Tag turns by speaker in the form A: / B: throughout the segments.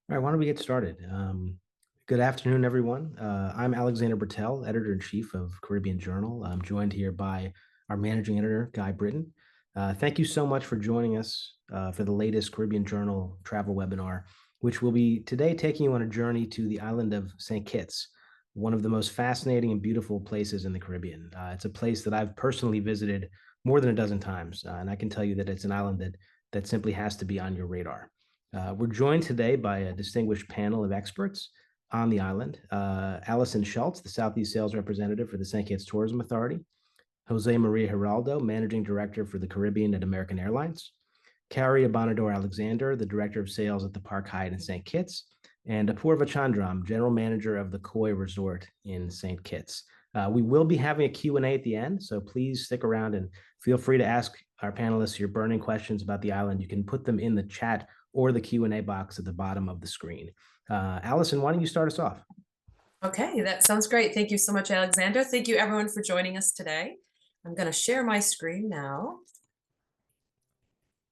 A: All right, why don't we get started? Good afternoon, everyone. I'm Alexander Britell, Editor-in-Chief of Caribbean Journal. I'm joined here by our Managing Editor, Guy Britton. Thank you so much for joining us for the latest Caribbean Journal travel webinar, which will be today taking you on a journey to the island of St. Kitts, one of the most fascinating and beautiful places in the Caribbean. It's a place that I've personally visited more than a dozen times, and I can tell you that it's an island that simply has to be on your radar. We're joined today by a distinguished panel of experts on the island. Allison Schultz, the Southeast Sales Representative for the St. Kitts Tourism Authority. Jose Maria Giraldo, Managing Director for the Caribbean at American Airlines. Carrie Abonador Alexander, the Director of Sales at the Park Hyatt in St. Kitts. And Apurva Chandram, General Manager of the Koi Resort in St. Kitts. We will be having a Q&A at the end, so please stick around and feel free to ask our panelists your burning questions about the island. You can put them in the chat or the Q&A box at the bottom of the screen. Allison, why don't you start us off?
B: Okay, that sounds great. Thank you so much, Alexander. Thank you everyone for joining us today. I'm going to share my screen now.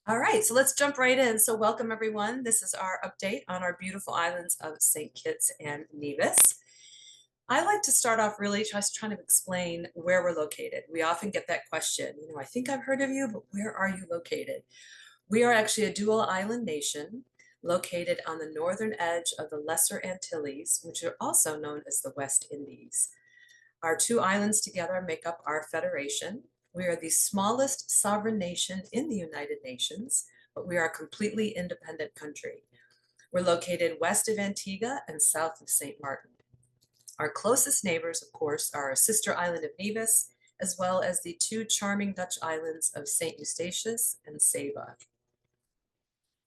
B: All right, so let's jump right in. So welcome everyone. This is our update on our beautiful islands of St. Kitts and Nevis. I like to start off really just trying to explain where we're located. We often get that question, I think I've heard of you, but where are you located? We are actually a dual island nation located on the northern edge of the Lesser Antilles, which are also known as the West Indies. Our two islands together make up our federation. We are the smallest sovereign nation in the United Nations, but we are a completely independent country. We're located west of Antigua and south of St. Martin. Our closest neighbors, of course, are our sister island of Nevis, as well as the two charming Dutch islands of St. Eustatius and Saba.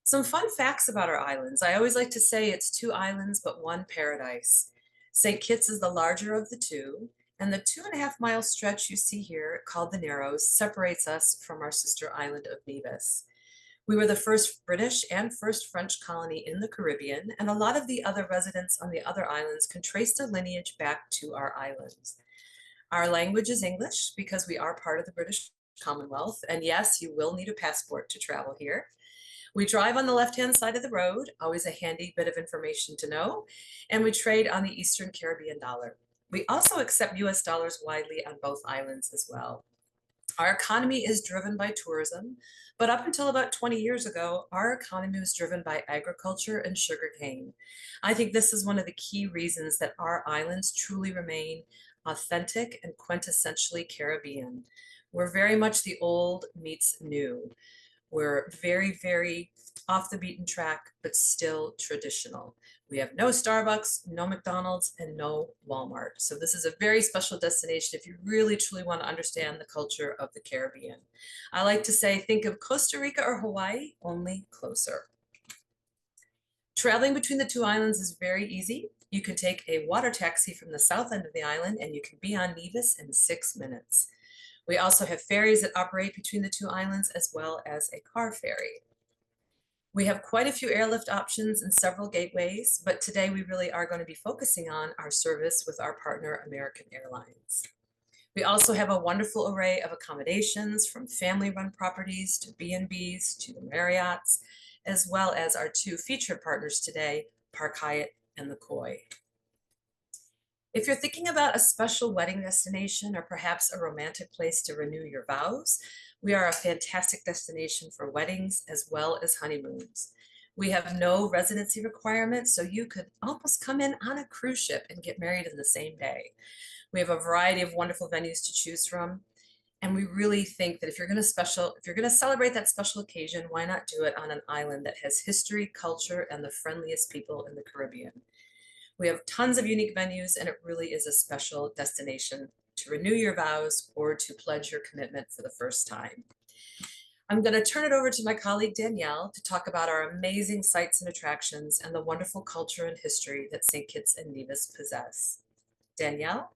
B: Some fun facts about our islands. I always like to say it's two islands, but one paradise. St. Kitts is the larger of the two, and the 2.5-mile stretch you see here, called the Narrows, separates us from our sister island of Nevis. We were the first British and first French colony in the Caribbean, and a lot of the other residents on the other islands can trace their lineage back to our islands. Our language is English because we are part of the British Commonwealth, and yes, you will need a passport to travel here. We drive on the left-hand side of the road, always a handy bit of information to know, and we trade on the Eastern Caribbean dollar. We also accept US dollars widely on both islands as well. Our economy is driven by tourism, but up until about 20 years ago, our economy was driven by agriculture and sugarcane. I think this is one of the key reasons that our islands truly remain authentic and quintessentially Caribbean. We're very much the old meets new. We're very, very off the beaten track, but still traditional. We have no Starbucks, no McDonald's, and no Walmart. So this is a very special destination if you really truly want to understand the culture of the Caribbean. I like to say, think of Costa Rica or Hawaii, only closer. Traveling between the two islands is very easy. You can take a water taxi from the south end of the island and you can be on Nevis in 6 minutes. We also have ferries that operate between the two islands, as well as a car ferry. We have quite a few airlift options and several gateways, but today we really are going to be focusing on our service with our partner, American Airlines. We also have a wonderful array of accommodations, from family-run properties to B&Bs to the Marriotts, as well as our two featured partners today, Park Hyatt and the Koi. If you're thinking about a special wedding destination or perhaps a romantic place to renew your vows, we are a fantastic destination for weddings as well as honeymoons. We have no residency requirements, so you could almost come in on a cruise ship and get married in the same day. We have a variety of wonderful venues to choose from, and we really think that if you're going to celebrate that special occasion, why not do it on an island that has history, culture, and the friendliest people in the Caribbean? We have tons of unique venues, and it really is a special destination to renew your vows or to pledge your commitment for the first time. I'm going to turn it over to my colleague Danielle to talk about our amazing sites and attractions and the wonderful culture and history that St. Kitts and Nevis possess. Danielle?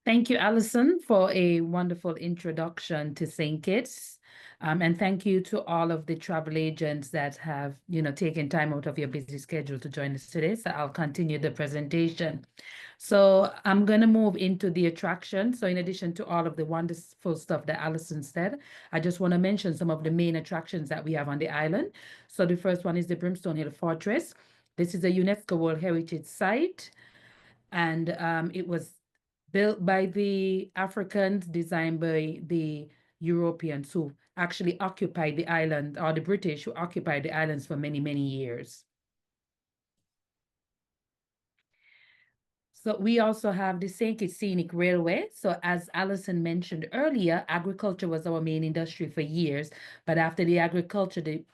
C: Thank you, Alison, for a wonderful introduction to St. Kitts. And thank you to all of the travel agents that have, taken time out of your busy schedule to join us today. So I'll continue the presentation. So I'm going to move into the attraction. So in addition to all of the wonderful stuff that Allison said, I just want to mention some of the main attractions that we have on the island. So the first one is the Brimstone Hill Fortress. This is a UNESCO World Heritage Site, and it was built by the Africans, designed by the Europeans who actually occupied the island, or the British who occupied the islands for many, many years. So we also have the St. Kitts Scenic Railway. So as Alison mentioned earlier, agriculture was our main industry for years, but after the agriculture, the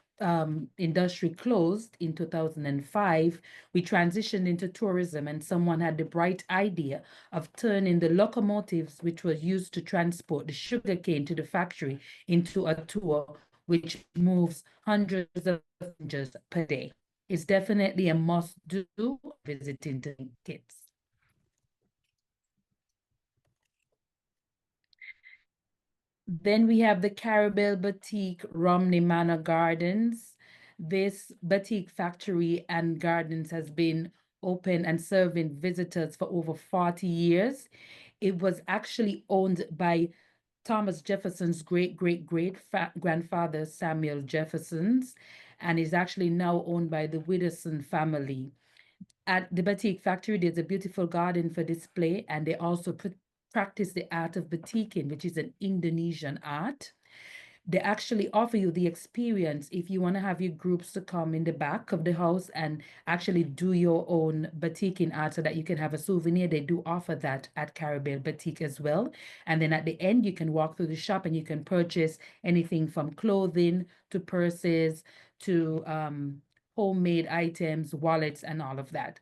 C: industry closed in 2005, we transitioned into tourism, and someone had the bright idea of turning the locomotives, which was used to transport the sugarcane to the factory, into a tour which moves hundreds of passengers per day. It's definitely a must-do visiting to Kitts. Then we have the Carabel Boutique Romney Manor Gardens. This boutique factory and gardens has been open and serving visitors for over 40 years. It was actually owned by Thomas Jefferson's great grandfather, Samuel Jefferson's, and is actually now owned by the Widdowson family. At the Batik Factory, there's a beautiful garden for display, and they also practice the art of batiking, which is an Indonesian art. They actually offer you the experience if you want to have your groups to come in the back of the house and actually do your own batiking art so that you can have a souvenir. They do offer that at Carabel Batik as well. And then at the end, you can walk through the shop and you can purchase anything from clothing to purses to homemade items, wallets, and all of that.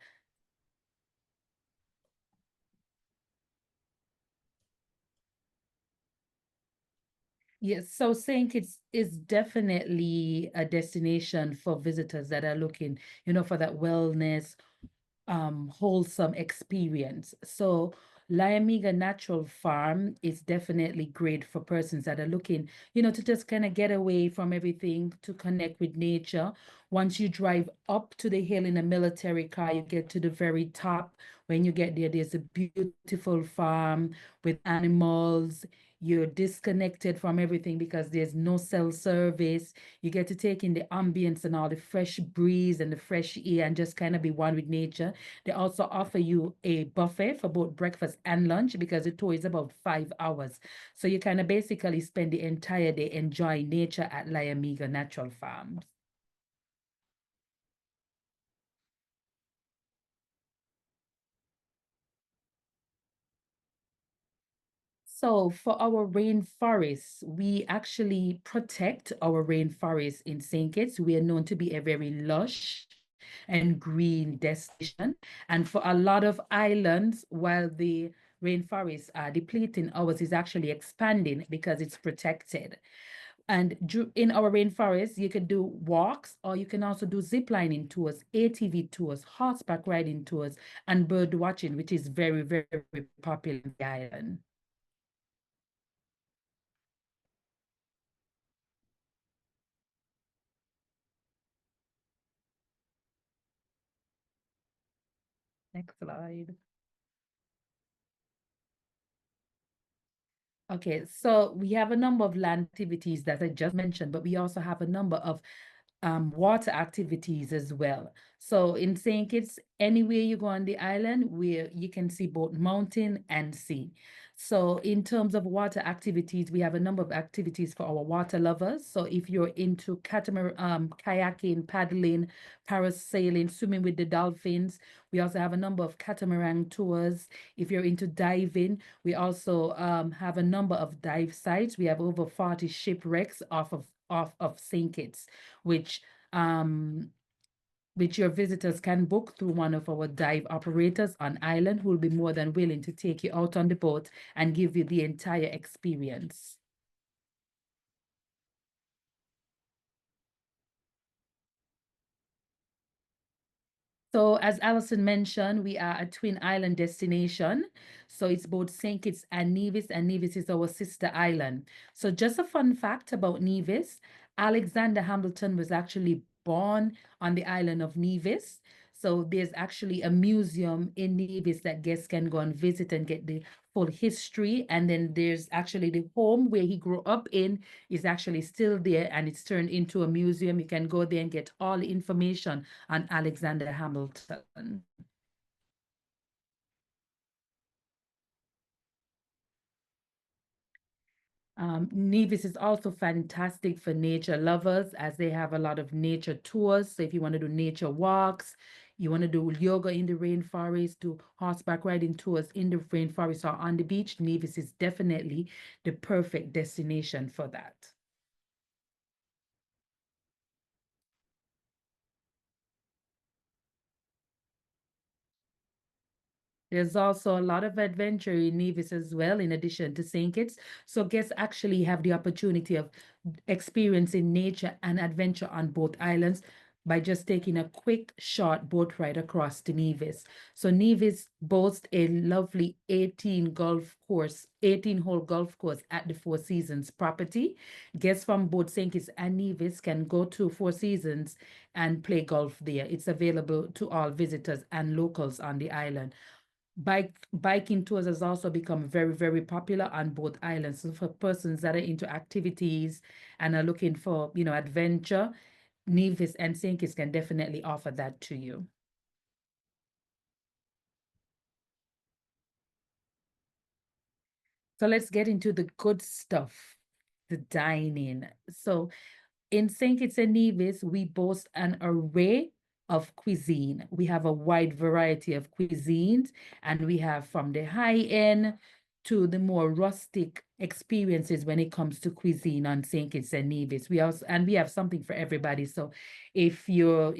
C: Yes, so St. Kitts is definitely a destination for visitors that are looking, for that wellness, wholesome experience. So Lyamiga Natural Farm is definitely great for persons that are looking, to just kind of get away from everything, to connect with nature. Once you drive up to the hill in a military car, you get to the very top. When you get there, there's a beautiful farm with animals. You're disconnected from everything because there's no cell service. You get to take in the ambience and all the fresh breeze and the fresh air and just kind of be one with nature. They also offer you a buffet for both breakfast and lunch because the tour is about 5 hours. So you kind of basically spend the entire day enjoying nature at Lyamiga Natural Farms. So for our rainforests, we actually protect our rainforests in St. Kitts. We are known to be a very lush and green destination. And for a lot of islands, while the rainforests are depleting, ours is actually expanding because it's protected. And in our rainforest, you can do walks, or you can also do zip lining tours, ATV tours, horseback riding tours, and bird watching, which is very, very popular in the island. Next slide. Okay, so we have a number of land activities that I just mentioned, but we also have a number of water activities as well. So in St. Kitts, anywhere you go on the island, where you can see both mountain and sea. So in terms of water activities, we have a number of activities for our water lovers. So if you're into catamaran, kayaking, paddling, parasailing, swimming with the dolphins, we also have a number of catamaran tours. If you're into diving, we also have a number of dive sites. We have over 40 shipwrecks off of St. Kitts, which your visitors can book through one of our dive operators on island, who will be more than willing to take you out on the boat and give you the entire experience. So as Alison mentioned, we are a twin island destination. So it's both St. Kitts and Nevis is our sister island. So just a fun fact about Nevis, Alexander Hamilton was actually born on the island of Nevis. So there's actually a museum in Nevis that guests can go and visit and get the full history. And then there's actually the home where he grew up in is actually still there, and it's turned into a museum. You can go there and get all the information on Alexander Hamilton. Nevis is also fantastic for nature lovers as they have a lot of nature tours. So if you want to do nature walks, you want to do yoga in the rainforest, do horseback riding tours in the rainforest or on the beach, Nevis is definitely the perfect destination for that. There's also a lot of adventure in Nevis as well, in addition to St. Kitts. So guests actually have the opportunity of experiencing nature and adventure on both islands by just taking a quick, short boat ride across to Nevis. So Nevis boasts a lovely 18-hole golf course at the Four Seasons property. Guests from both St. Kitts and Nevis can go to Four Seasons and play golf there. It's available to all visitors and locals on the island. Biking tours has also become very, very popular on both islands. So for persons that are into activities and are looking for, adventure, Nevis and St. Kitts can definitely offer that to you. So let's get into the good stuff, the dining. So in St. Kitts and Nevis, we boast an array of cuisine. We have a wide variety of cuisines, and we have from the high end to the more rustic experiences when it comes to cuisine on St. Kitts and Nevis. We have something for everybody. So if you're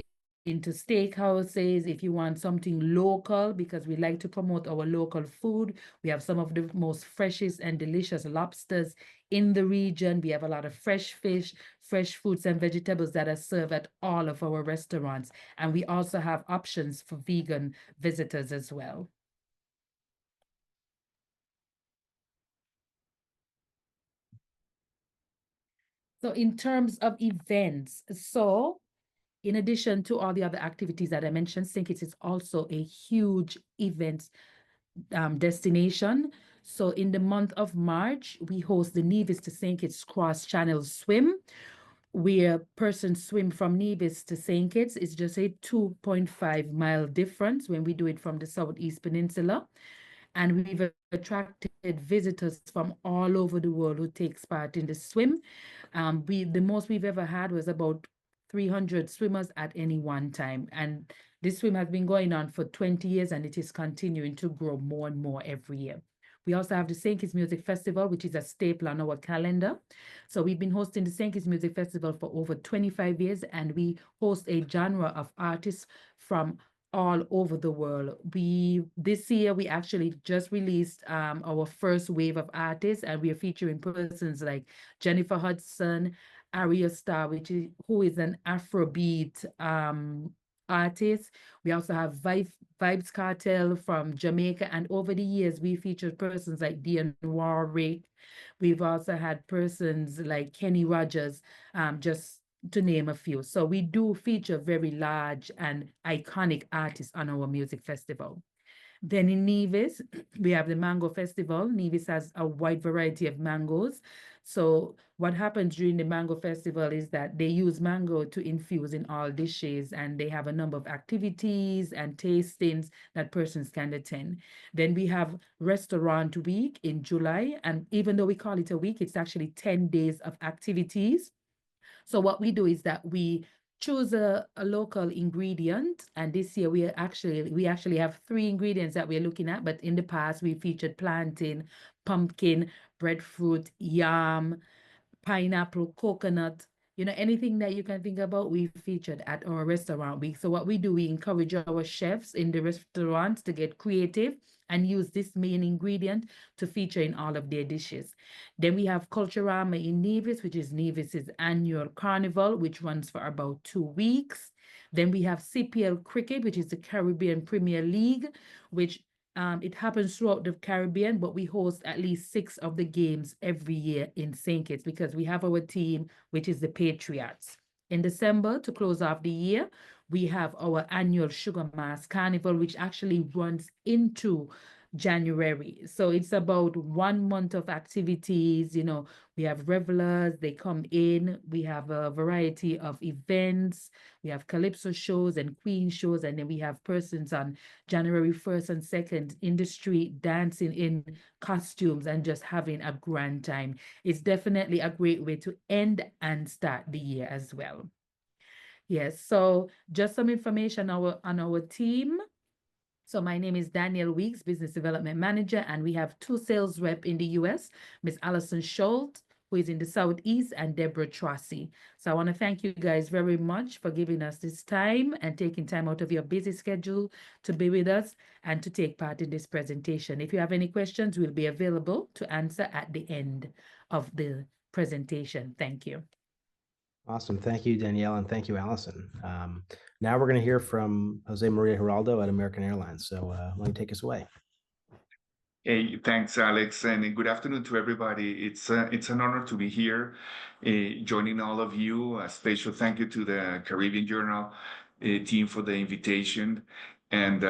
C: into steakhouses, if you want something local, because we like to promote our local food, we have some of the most freshest and delicious lobsters in the region. We have a lot of fresh fish, fresh fruits and vegetables that are served at all of our restaurants. And we also have options for vegan visitors as well. So in terms of events, in addition to all the other activities that I mentioned, St. Kitts is also a huge event destination. So in the month of March, we host the Nevis to St. Kitts Cross Channel Swim, where persons swim from Nevis to St. Kitts. It's just a 2.5-mile difference when we do it from the Southeast Peninsula. And we've attracted visitors from all over the world who takes part in the swim. The most we've ever had was about 300 swimmers at any one time. And this swim has been going on for 20 years, and it is continuing to grow more and more every year. We also have the St. Kitts Music Festival, which is a staple on our calendar. So we've been hosting the St. Kitts Music Festival for over 25 years, and we host a genre of artists from all over the world. This year we actually just released our first wave of artists, and we are featuring persons like Jennifer Hudson, Aria Star, who is an Afrobeat artist. We also have Vibes Cartel from Jamaica, and over the years we featured persons like Dionne Warwick. We've also had persons like Kenny Rogers, just to name a few. So we do feature very large and iconic artists on our music festival. Then in Nevis, we have the Mango Festival. Nevis has a wide variety of mangoes. So what happens during the Mango Festival is that they use mango to infuse in all dishes, and they have a number of activities and tastings that persons can attend. Then we have Restaurant Week in July, and even though we call it a week, it's actually 10 days of activities. So what we do is that we choose a local ingredient, and this year we actually have 3 ingredients that we're looking at, but in the past we featured plantain, pumpkin, breadfruit, yam, pineapple, coconut, anything that you can think about, we featured at our restaurant week. So what we do, we encourage our chefs in the restaurants to get creative and use this main ingredient to feature in all of their dishes. Then we have Culturama in Nevis, which is Nevis's annual carnival, which runs for about 2 weeks. Then we have CPL Cricket, which is the Caribbean Premier League, which it happens throughout the Caribbean, but we host at least 6 of the games every year in St. Kitts because we have our team, which is the Patriots. In December, to close off the year, we have our annual Sugar Mass Carnival, which actually runs into January. So it's about 1 month of activities. We have revelers, they come in, we have a variety of events, we have calypso shows and queen shows, and then we have persons on January 1st and 2nd in the street dancing in costumes and just having a grand time. It's definitely a great way to end and start the year as well. Yes, so just some information on our team. So my name is Danielle Weeks, Business Development Manager, and we have 2 sales rep in the US, Miss Allison Schultz, who is in the Southeast, and Deborah Tracy. So I want to thank you guys very much for giving us this time and taking time out of your busy schedule to be with us and to take part in this presentation. If you have any questions, we'll be available to answer at the end of the presentation. Thank you.
A: Awesome. Thank you, Danielle, and thank you, Allison. Now we're going to hear from Jose Maria Geraldo at American Airlines. So why don't you take us away?
D: Hey, thanks, Alex, and good afternoon to everybody. It's an honor to be here, joining all of you. A special thank you to the Caribbean Journal team for the invitation. And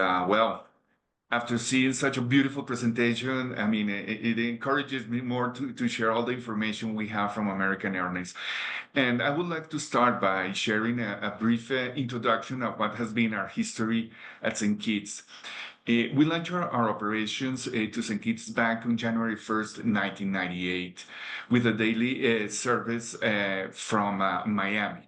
D: after seeing such a beautiful presentation, I mean, it encourages me more to share all the information we have from American Airlines. And I would like to start by sharing a brief introduction of what has been our history at St. Kitts. We launched our operations to St. Kitts back on January 1st, 1998, with a daily service from Miami.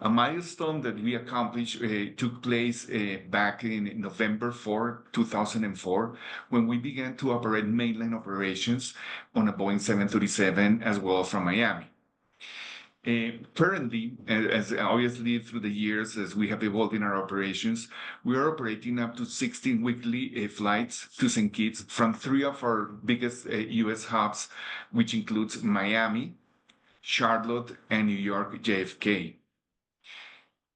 D: A milestone that we accomplished took place back in November 4, 2004, when we began to operate mainline operations on a Boeing 737 as well from Miami. Currently, as obviously through the years, as we have evolved in our operations, we are operating up to 16 weekly flights to St. Kitts from 3 of our biggest U.S. hubs, which includes Miami, Charlotte, and New York JFK.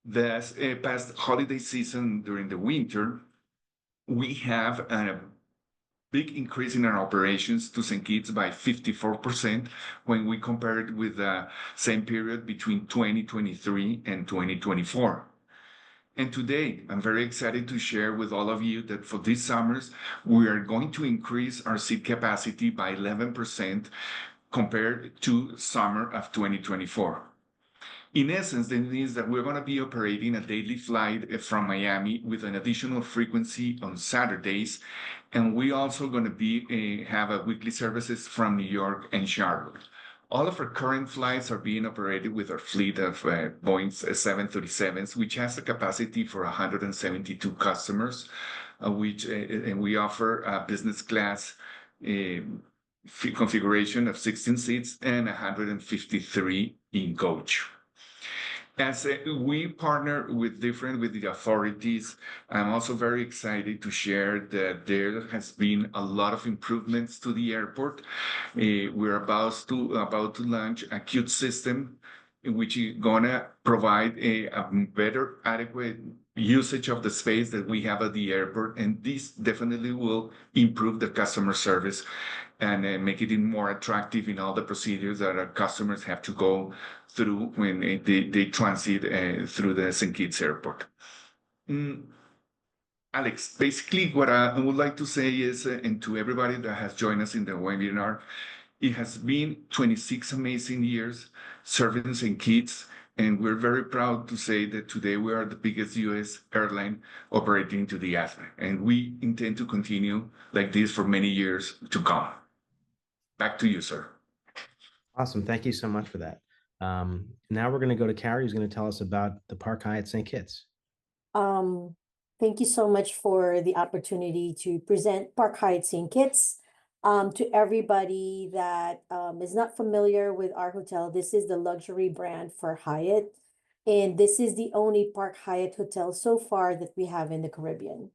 D: This past holiday season during the winter, we have a big increase in our operations to St. Kitts by 54% when we compare it with the same period between 2023 and 2024. And today, I'm very excited to share with all of you that for these summers, we are going to increase our seat capacity by 11% compared to summer of 2024. In essence, that means that we're going to be operating a daily flight from Miami with an additional frequency on Saturdays, and we also going to be have a weekly services from New York and Charlotte. All of our current flights are being operated with our fleet of Boeing 737s, which has a capacity for 172 customers, and we offer a business class configuration of 16 seats and 153 in coach. As we partner with the authorities, I'm also very excited to share that there has been a lot of improvements to the airport. We're about to launch a CUTE system, which is gonna provide a better, adequate usage of the space that we have at the airport, and this definitely will improve the customer service and make it even more attractive in all the procedures that our customers have to go through when they transit through the St. Kitts airport. Alex, basically what I would like to say is, and to everybody that has joined us in the webinar, it has been 26 amazing years serving St. Kitts, and we're very proud to say that today we are the biggest U.S. airline operating to the ASME, and we intend to continue like this for many years to come. Back to you, sir.
A: Awesome. Thank you so much for that. Now we're going to go to Carrie, who's going to tell us about the Park Hyatt St. Kitts.
E: Thank you so much for the opportunity to present Park Hyatt St. Kitts. To everybody that is not familiar with our hotel, this is the luxury brand for Hyatt, and this is the only Park Hyatt hotel so far that we have in the Caribbean.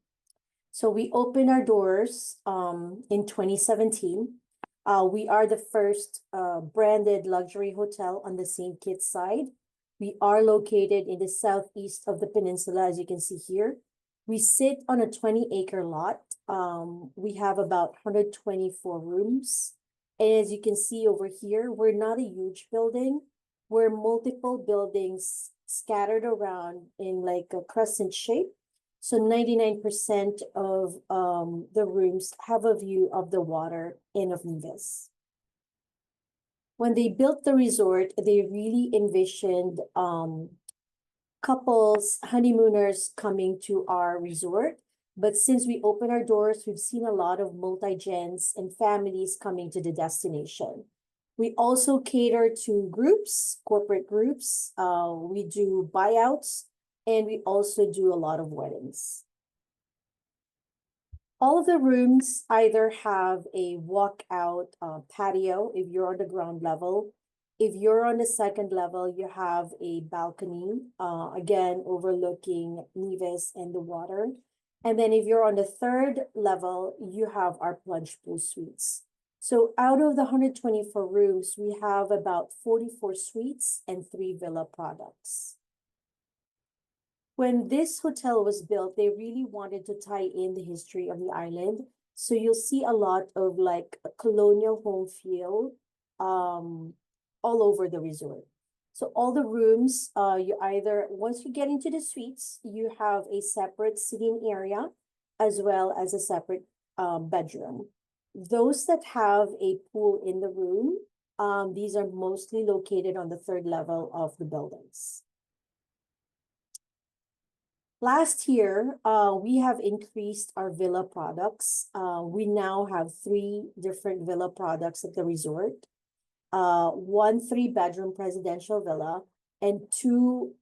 E: So we opened our doors in 2017. We are the first branded luxury hotel on the St. Kitts side. We are located in the southeast of the peninsula, as you can see here. We sit on a 20-acre lot. We have about 124 rooms. And as you can see over here, we're not a huge building. We're multiple buildings scattered around in like a crescent shape. So 99% of the rooms have a view of the water and of Nevis. When they built the resort, they really envisioned couples, honeymooners coming to our resort. But since we open our doors, we've seen a lot of multi-gens and families coming to the destination. We also cater to groups, corporate groups. We do buyouts, and we also do a lot of weddings. All of the rooms either have a walkout patio if you're on the ground level. If you're on the second level, you have a balcony, again, overlooking Nevis and the water. And then if you're on the third level, you have our plunge pool suites. So out of the 124 rooms, we have about 44 suites and 3 villa products. When this hotel was built, they really wanted to tie in the history of the island. So you'll see a lot of like a colonial home feel all over the resort. So all the rooms, you either, once you get into the suites, you have a separate sitting area as well as a separate bedroom. Those that have a pool in the room, these are mostly located on the third level of the buildings. Last year, we have increased our villa products. We now have 3 different villa products at the resort. 1 3-bedroom presidential villa and 2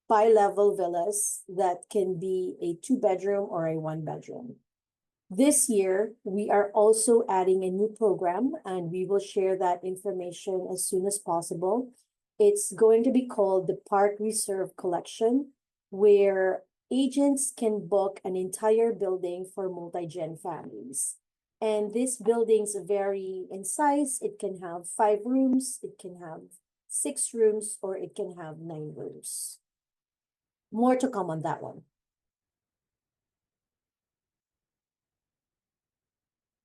E: bi-level villas that can be a 2-bedroom or a 1-bedroom. This year, we are also adding a new program, and we will share that information as soon as possible. It's going to be called the Park Reserve Collection, where agents can book an entire building for multi-gen families. And these buildings vary in size. It can have 5 rooms, it can have 6 rooms, or it can have 9 rooms. More to come on that one.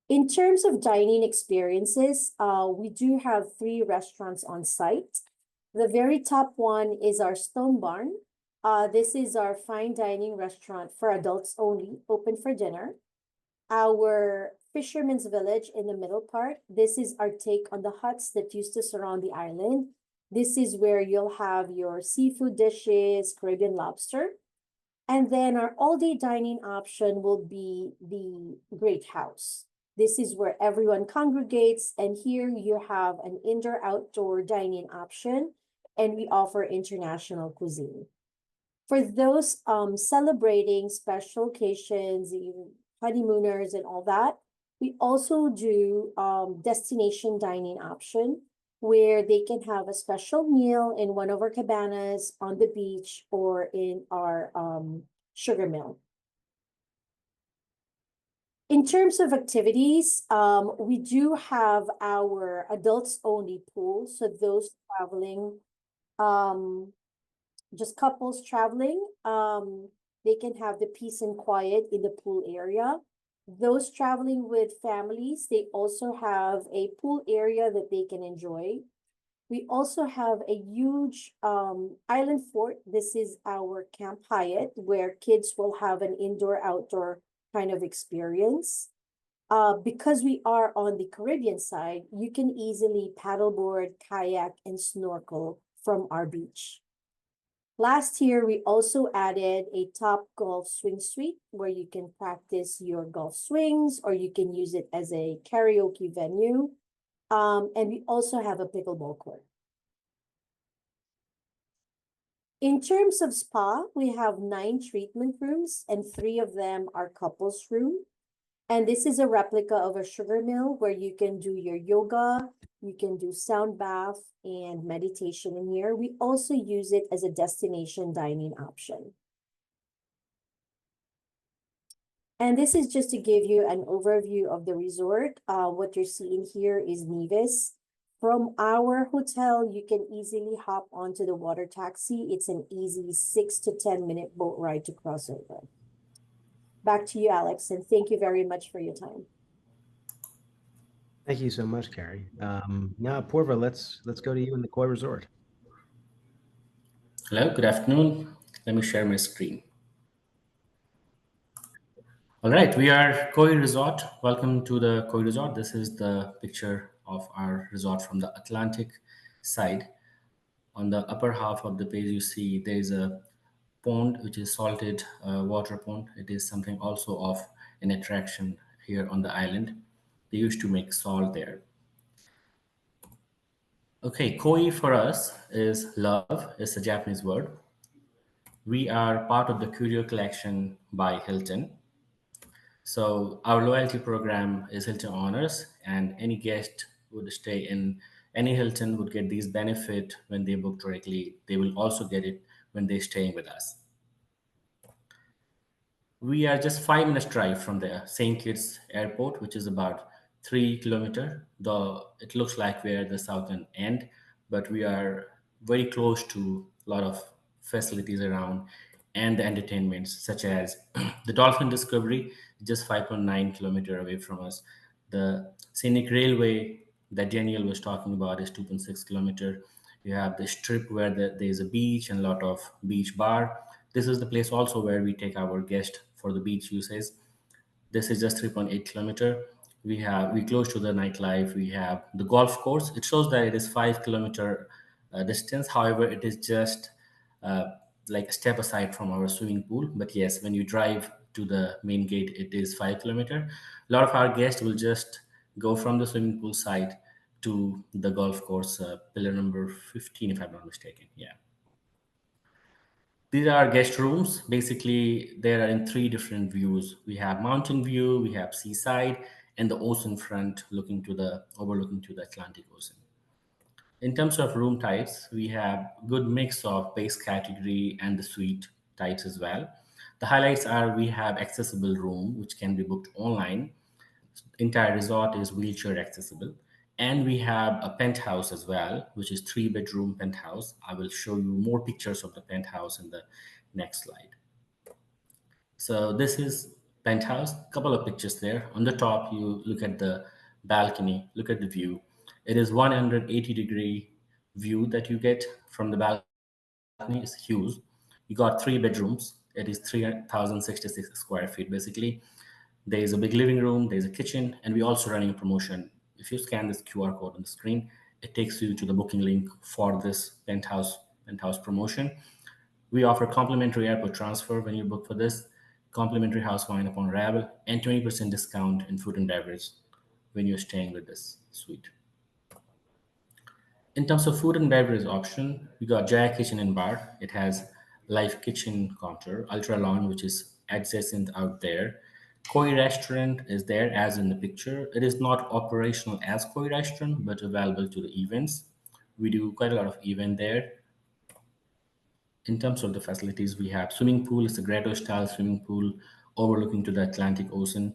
E: In terms of dining experiences, we do have 3 restaurants on site. The very top one is our Stone Barn. This is our fine dining restaurant for adults only, open for dinner. Our Fisherman's Village in the middle part. This is our take on the huts that used to surround the island. This is where you'll have your seafood dishes, Caribbean lobster. And then our all-day dining option will be the Great House. This is where everyone congregates, and here you have an indoor-outdoor dining option, and we offer international cuisine. For those celebrating special occasions, honeymooners and all that, we also do destination dining option where they can have a special meal in one of our cabanas on the beach or in our sugar mill. In terms of activities, we do have our adults only pool. So those traveling, just couples traveling, they can have the peace and quiet in the pool area. Those traveling with families, they also have a pool area that they can enjoy. We also have a huge island fort. This is our Camp Hyatt, where kids will have an indoor-outdoor kind of experience. Because we are on the Caribbean side, you can easily paddleboard, kayak, and snorkel from our beach. Last year, we also added a top golf swing suite where you can practice your golf swings, or you can use it as a karaoke venue. And we also have a pickleball court. In terms of spa, we have 9 treatment rooms, and 3 of them are couples room. And this is a replica of a sugar mill where you can do your yoga, you can do sound bath and meditation in here. We also use it as a destination dining option. And this is just to give you an overview of the resort. What you're seeing here is Nevis. From our hotel, you can easily hop onto the water taxi. It's an easy 6 to 10 minute boat ride to cross over. Back to you, Alex, and thank you very much for your time.
A: Thank you so much, Carrie. Now, Porva, let's go to you in the Koi Resort. Hello, good afternoon. Let me share my screen. All right, we are Koi Resort. Welcome to the Koi Resort. This is the picture of our resort from the Atlantic side. On the upper half of the page, you see there is a pond, which is salted water pond. It is something also of an attraction here on the island. They used to make salt there. Okay, Koi for us is love. It's a Japanese word. We are part of the Curio collection by Hilton. So our loyalty program is Hilton Honors, and any guest would stay in any Hilton would get these benefit when they book directly. They will also get it when they're staying with us. We are just 5 minutes drive from the St. Kitts Airport, which is about 3 kilometer. Though it looks like we're at the southern end, but we are very close to a lot of facilities around and the entertainments such as the Dolphin Discovery, just 5.9 kilometer away from us. The scenic railway that Daniel was talking about is 2.6 kilometer. You have the strip where there's a beach and a lot of beach bar. This is the place also where we take our guest for the beach usage. This is just 3.8 kilometer. We close to the nightlife. We have the golf course. It shows that it is 5 kilometer distance. However, it is just uh, like a step aside from our swimming pool. But yes, when you drive to the main gate, it is 5 kilometer. A lot of our guests will just go from the swimming pool side to the golf course, pillar number 15, if I'm not mistaken. Yeah. These are guest rooms. Basically, they are in three different views. We have mountain view, we have seaside, and the ocean front overlooking to the Atlantic Ocean. In terms of room types, we have good mix of base category and the suite types as well. The highlights are we have accessible room, which can be booked online. Entire resort is wheelchair accessible. And we have a penthouse as well, which is 3 bedroom penthouse. I will show you more pictures of the penthouse in the next slide. So this is penthouse, couple of pictures there. On the top, you look at the balcony, look at the view. It is 180-degree view that you get from the balcony. It's huge. You got 3 bedrooms. It is 3,066 square feet basically. There is a big living room, there's a kitchen, and we also running a promotion. If you scan this QR code on the screen, it takes you to the booking link for this penthouse promotion. We offer complimentary airport transfer when you book for this, complimentary house wine upon arrival, and 20% discount in food and beverage when you're staying with this suite. In terms of food and beverage option, we got Jaya Kitchen and Bar. It has live kitchen counter, ultra lawn, which is adjacent out there. Koi restaurant is there as in the picture. It is not operational as Koi restaurant, but available to the events. We do quite a lot of event there. In terms of the facilities, we have swimming pool. It's a grotto style swimming pool overlooking to the Atlantic Ocean.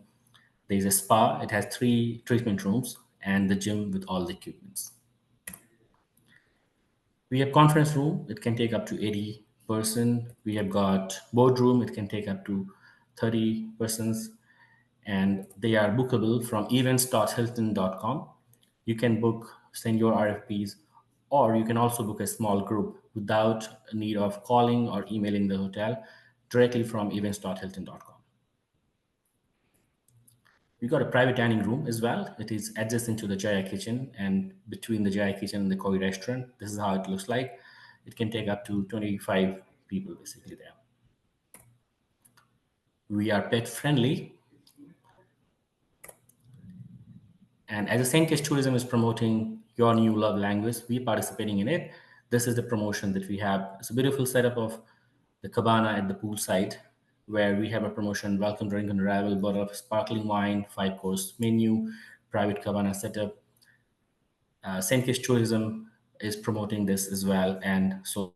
A: There's a spa. It has 3 treatment rooms and the gym with all the equipments. We have conference room. It can take up to 80 person. We have got boardroom. It can take up to 30 persons, and they are bookable from events.hilton.com. You can book, send your RFPs, or you can also book a small group without a need of calling or emailing the hotel directly from events.hilton.com. We got a private dining room as well. It is adjacent to the Jaya kitchen and between the Jaya kitchen and the Koi restaurant. This is how it looks like. It can take up to 25 people basically there. We are pet friendly. And as a St. Kitts Tourism is promoting your new love language, we participating in it. This is the promotion that we have. It's a beautiful setup of the cabana at the poolside where we have a promotion, welcome drink on arrival, bottle of sparkling wine, 5-course menu, private cabana setup. St. Kitts Tourism is promoting this as well, and so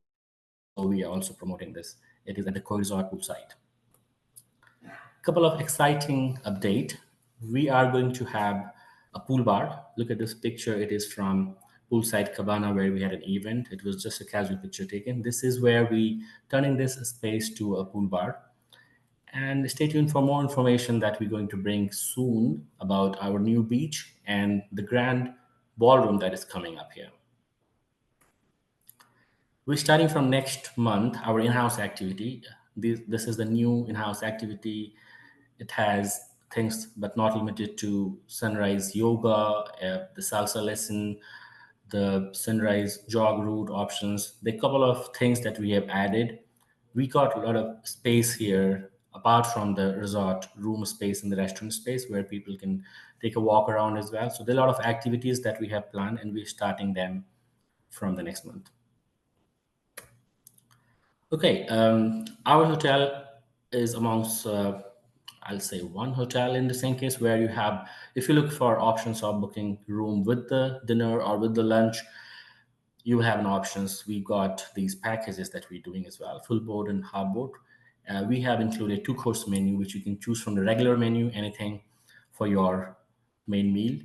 A: we are also promoting this. It is at the Koi Resort poolside. Couple of exciting update. We are going to have a pool bar. Look at this picture. It is from Poolside Cabana where we had an event. It was just a casual picture taken. This is where we turning this space to a pool bar. And stay tuned for more information that we're going to bring soon about our new beach and the grand ballroom that is coming up here.
F: We're starting from next month, our in-house activity. This is the new in-house activity. It has things, but not limited to sunrise yoga, the salsa lesson, the sunrise jog route options. The couple of things that we have added. We got a lot of space here, apart from the resort room space and the restaurant space, where people can take a walk around as well. So there are a lot of activities that we have planned, and we're starting them from the next month. Okay, our hotel is amongst, I'll say, one hotel in the same case where you have, if you look for options of booking room with the dinner or with the lunch, you have an options. We got these packages that we're doing as well, full board and half board. We have included two-course menu, which you can choose from the regular menu, anything for your main meal.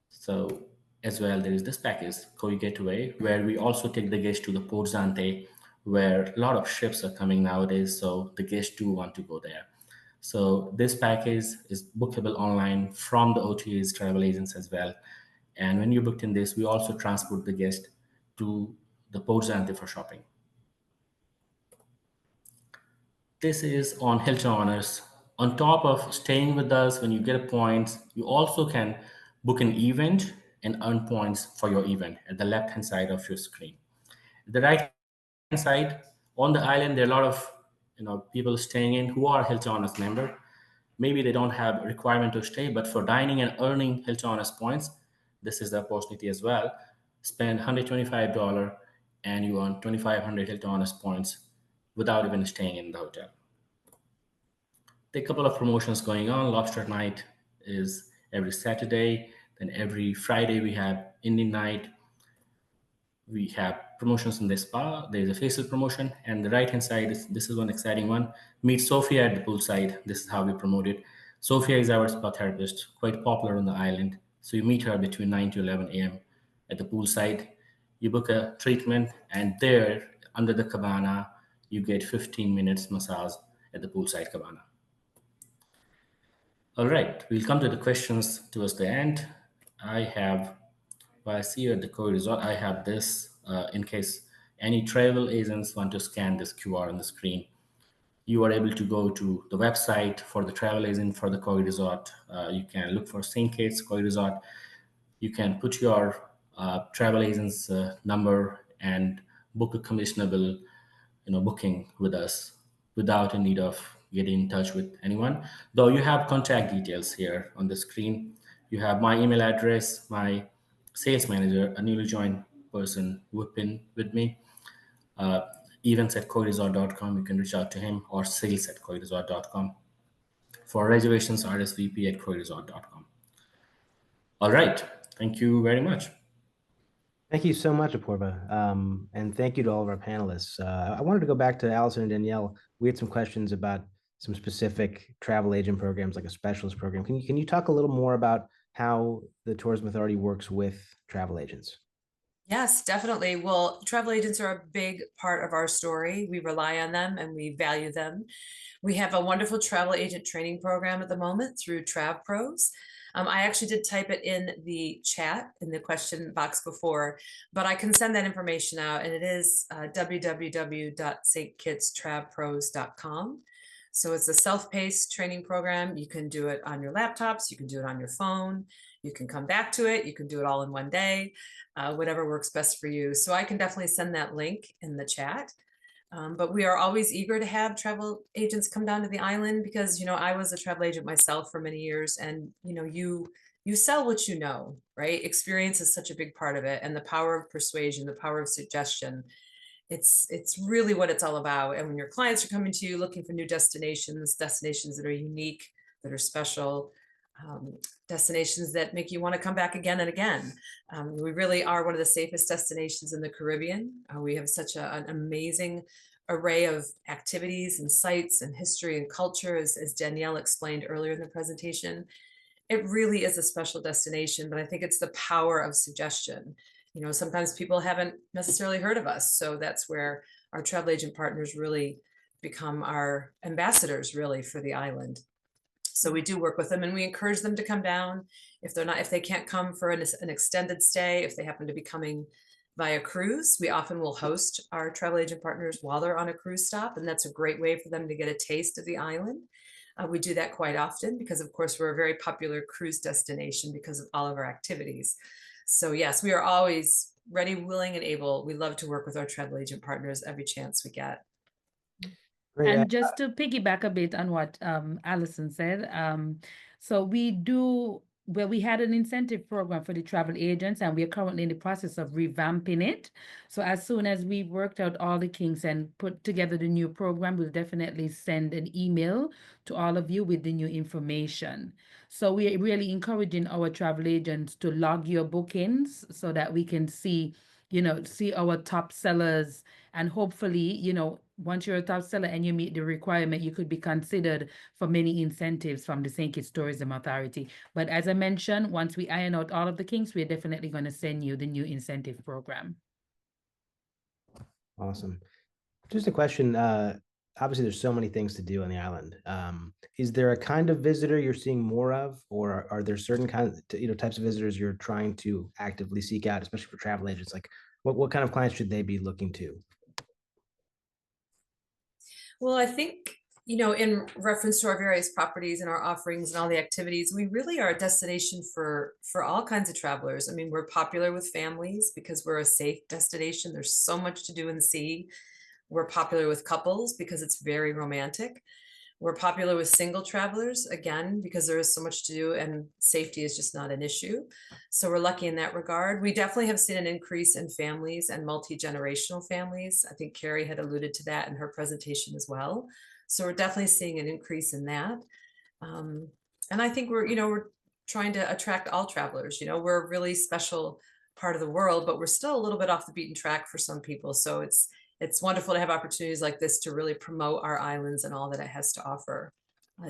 F: So as well, there is this package, Koi Getaway, where we also take the guests to the Port Zante, where a lot of ships are coming nowadays. So the guests do want to go there. So this package is bookable online from the OTA's travel agents as well. And when you booked in this, we also transport the guest to the Port Zante for shopping. This is on Hilton Honors. On top of staying with us, when you get points, you also can book an event and earn points for your event at the left hand side of your screen. The right hand side, on the island, there are a lot of people staying in who are Hilton Honors member. Maybe they don't have a requirement to stay, but for dining and earning Hilton Honors points, this is the opportunity as well. Spend $125 and you earn 2,500 Hilton Honors points without even staying in the hotel. There are a couple of promotions going on. Lobster night is every Saturday. Then every Friday we have Indian night. We have promotions in the spa. There's a facial promotion. And the right hand side, this is one exciting one. Meet Sophia at the poolside. This is how we promote it. Sophia is our spa therapist, quite popular on the island. So you meet her between 9 to 11 a.m. at the poolside. You book a treatment, and there under the cabana, you get 15 minutes massage at the poolside cabana. All right, we'll come to the questions towards the end. Well, I see you at the Koi Resort, I have this in case any travel agents want to scan this QR on the screen. You are able to go to the website for the travel agent for the Koi Resort. You can look for St. Kitts Koi Resort. You can put your travel agent's number and book a commissionable booking with us without a need of getting in touch with anyone. Though you have contact details here on the screen. You have my email address, my sales manager, a newly joined person who've been with me. Uh, events@koiresort.com, you can reach out to him, or sales@koiresort.com. For reservations, rsvp@koiresort.com. All right. Thank you very much.
A: Thank you so much, Apurva. And thank you to all of our panelists. I wanted to go back to Allison and Danielle. We had some questions about some specific travel agent programs, like a specialist program. Can you talk a little more about how the Tourism Authority works with travel agents?
B: Yes, definitely. Well, travel agents are a big part of our story. We rely on them and we value them. We have a wonderful travel agent training program at the moment through TravPros. I actually did type it in the chat in the question box before, but I can send that information out, and it is www.stkidstravpros.com. So it's a self-paced training program. You can do it on your laptops, you can do it on your phone, you can come back to it, you can do it all in one day, whatever works best for you. So I can definitely send that link in the chat. But we are always eager to have travel agents come down to the island because, I was a travel agent myself for many years, and, you sell what you know, right? Experience is such a big part of it, and the power of persuasion, the power of suggestion. It's really what it's all about. And when your clients are coming to you looking for new destinations that are unique, that are special, destinations that make you want to come back again and again. We really are one of the safest destinations in the Caribbean. We have such an amazing array of activities and sites and history and culture, as Danielle explained earlier in the presentation. It really is a special destination, but I think it's the power of suggestion. Sometimes people haven't necessarily heard of us, so that's where our travel agent partners really become our ambassadors, really, for the island. So we do work with them, and we encourage them to come down if they can't come for an extended stay, if they happen to be coming via cruise. We often will host our travel agent partners while they're on a cruise stop, and that's a great way for them to get a taste of the island. We do that quite often because, of course, we're a very popular cruise destination because of all of our activities. So yes, we are always ready, willing, and able. We love to work with our travel agent partners every chance we get.
A: Great.
C: And just to piggyback a bit on what Allison said, so we had an incentive program for the travel agents, and we are currently in the process of revamping it. So as soon as we've worked out all the kinks and put together the new program, we'll definitely send an email to all of you with the new information. So we're really encouraging our travel agents to log your bookings so that we can see our top sellers, and hopefully, once you're a top seller and you meet the requirement, you could be considered for many incentives from the St. Kitts Tourism Authority. But as I mentioned, once we iron out all of the kinks, we're definitely going to send you the new incentive program.
A: Awesome. Just a question. Obviously, there's so many things to do on the island. Is there a kind of visitor you're seeing more of, or are there certain kinds, types of visitors you're trying to actively seek out, especially for travel agents? Like, what kind of clients should they be looking to?
B: Well, I think, in reference to our various properties and our offerings and all the activities, we really are a destination for all kinds of travelers. I mean, we're popular with families because we're a safe destination. There's so much to do in the sea. We're popular with couples because it's very romantic. We're popular with single travelers, again, because there is so much to do and safety is just not an issue. So we're lucky in that regard. We definitely have seen an increase in families and multi-generational families. I think Carrie had alluded to that in her presentation as well. So we're definitely seeing an increase in that. And I think we're trying to attract all travelers. We're a really special part of the world, but we're still a little bit off the beaten track for some people. So it's wonderful to have opportunities like this to really promote our islands and all that it has to offer.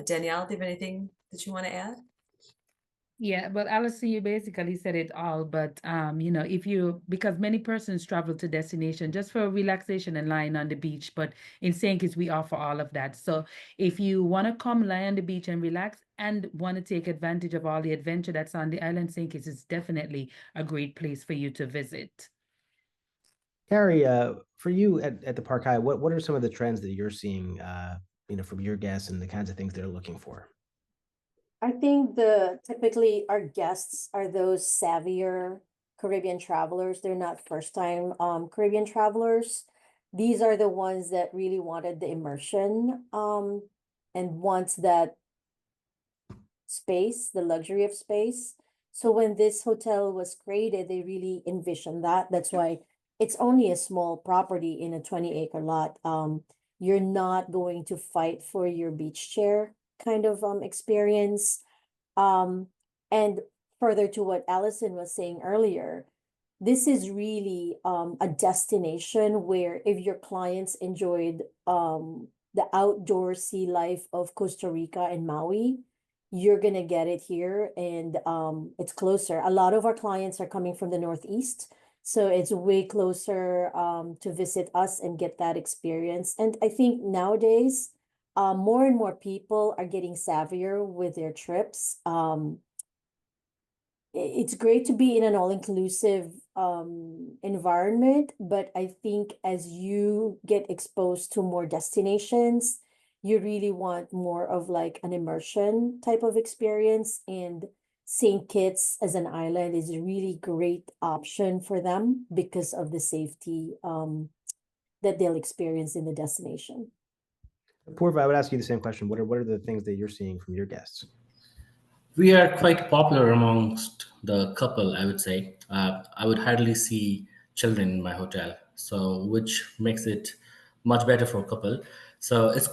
B: Danielle, do you have anything that you want to add?
C: Yeah, but Alison, you basically said it all. But because many persons travel to destination just for relaxation and lying on the beach, but in St. Kitts we offer all of that. So if you want to come lie on the beach and relax and want to take advantage of all the adventure that's on the island, St. Kitts is definitely a great place for you to visit.
A: Carrie, for you at the Park Hyatt, what are some of the trends that you're seeing, from your guests and the kinds of things they're looking for?
E: I think typically our guests are those savvier Caribbean travelers. They're not first time Caribbean travelers. These are the ones that really wanted the immersion and wants that space, the luxury of space. So when this hotel was created, they really envisioned that. That's why it's only a small property in a 20-acre lot. You're not going to fight for your beach chair kind of experience. And further to what Allison was saying earlier, this is really a destination where if your clients enjoyed the outdoor sea life of Costa Rica and Maui, you're gonna get it here, and it's closer. A lot of our clients are coming from the Northeast, so it's way closer to visit us and get that experience. And I think nowadays, more and more people are getting savvier with their trips. It's great to be in an all-inclusive environment, but I think as you get exposed to more destinations, you really want more of like an immersion type of experience. And St. Kitts as an island is a really great option for them because of the safety that they'll experience in the destination.
A: Purva, I would ask you the same question. What are the things that you're seeing from your guests?
F: We are quite popular amongst the couple, I would say. I would hardly see children in my hotel, so which makes it much better for a couple. So it's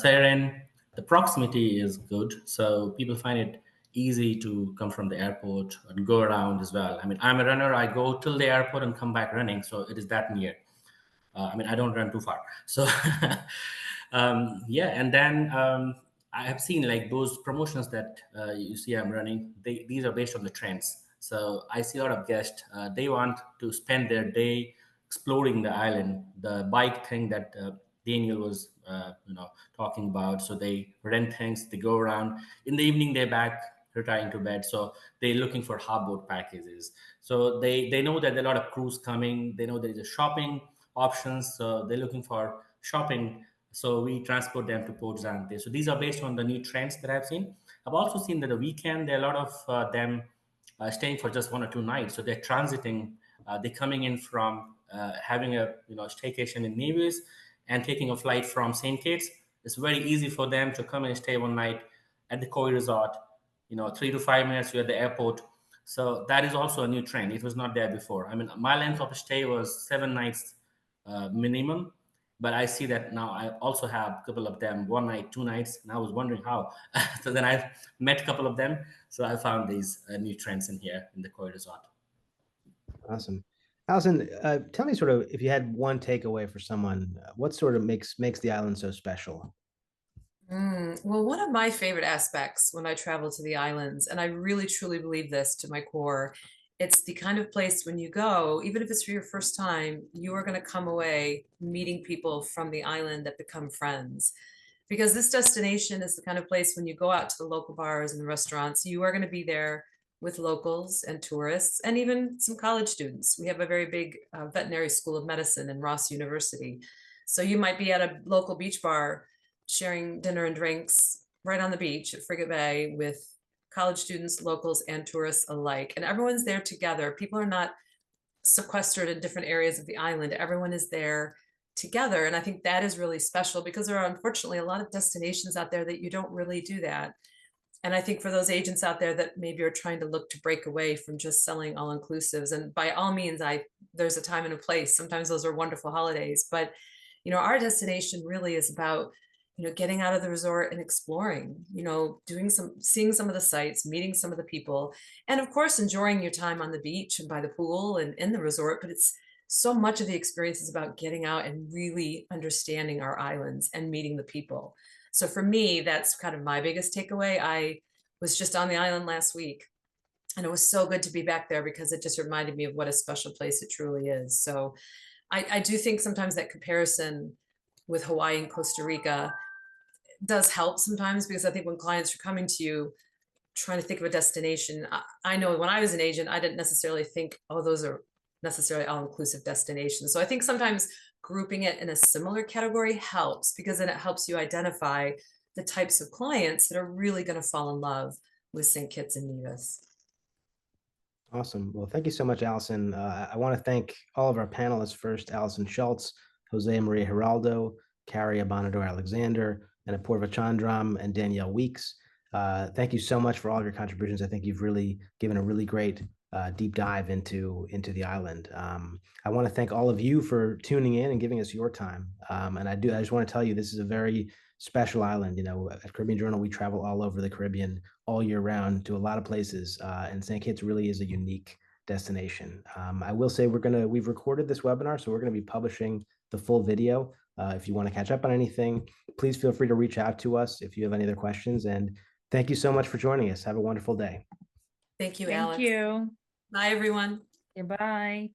F: serene. The proximity is good, so people find it easy to come from the airport and go around as well. I mean, I'm a runner. I go till the airport and come back running, so it is that near. I mean, I don't run too far. So, yeah. And then I have seen like those promotions that you see I'm running. These are based on the trends. So I see a lot of guests. They want to spend their day exploring the island. The bike thing that Daniel was, talking about. So they rent things. They go around. In the evening, they're back. retiring to bed. So they're looking for harbor packages. So they know that there are a lot of crews coming. They know there is a shopping options. So they're looking for shopping. So we transport them to Port Zante. So these are based on the new trends that I've seen. I've also seen that the weekend there are a lot of them staying for just 1 or 2 nights. So they're transiting. They're coming in from having a staycation in Nevis and taking a flight from St. Kitts. It's very easy for them to come and stay one night at the Koi Resort. 3 to 5 minutes you're at the airport. So that is also a new trend. It was not there before. I mean, my length of stay was 7 nights minimum, but I see that now I also have a couple of them 1 night, 2 nights, and I was wondering how. So then I met a couple of them. So I found these new trends in here in the Koi Resort.
A: Awesome. Allison, tell me sort of if you had one takeaway for someone, what sort of makes the island so special?
B: Well, one of my favorite aspects when I travel to the islands, and I really truly believe this to my core, it's the kind of place when you go, even if it's for your first time, you are going to come away meeting people from the island that become friends. Because this destination is the kind of place when you go out to the local bars and restaurants, you are going to be there with locals and tourists and even some college students. We have a very big veterinary school of medicine in Ross University. So you might be at a local beach bar sharing dinner and drinks right on the beach at Frigate Bay with college students, locals, and tourists alike. And everyone's there together. People are not sequestered in different areas of the island. Everyone is there together. And I think that is really special because there are unfortunately a lot of destinations out there that you don't really do that. And I think for those agents out there that maybe are trying to look to break away from just selling all inclusives, and by all means, there's a time and a place. Sometimes those are wonderful holidays, but our destination really is about getting out of the resort and exploring, seeing some of the sights, meeting some of the people, and of course, enjoying your time on the beach and by the pool and in the resort. But it's so much of the experience is about getting out and really understanding our islands and meeting the people. So for me, that's kind of my biggest takeaway. I was just on the island last week, and it was so good to be back there because it just reminded me of what a special place it truly is. So I do think sometimes that comparison with Hawaii and Costa Rica does help sometimes, because I think when clients are coming to you trying to think of a destination, I know when I was an agent, I didn't necessarily think, oh, those are necessarily all-inclusive destinations. So I think sometimes grouping it in a similar category helps, because then it helps you identify the types of clients that are really going to fall in love with St. Kitts and Nevis.
A: Awesome. Well, thank you so much, Allison. I want to thank all of our panelists first: Allison Schultz, Jose Maria Geraldo, Carrie Abonador Alexander, and Apoorva Chandram, and Danielle Weeks. Thank you so much for all of your contributions. I think you've really given a really great deep dive into the island. I want to thank all of you for tuning in and giving us your time. And I just want to tell you, this is a very special island. At Caribbean Journal, we travel all over the Caribbean all year round to a lot of places, and St. Kitts really is a unique destination. I will say we've recorded this webinar, so we're going to be publishing the full video. If you want to catch up on anything, please feel free to reach out to us if you have any other questions. And thank you so much for joining us. Have a wonderful day.
B: Thank you,
C: Thank
B: Alex.
C: you.
B: Bye, everyone.
C: Goodbye.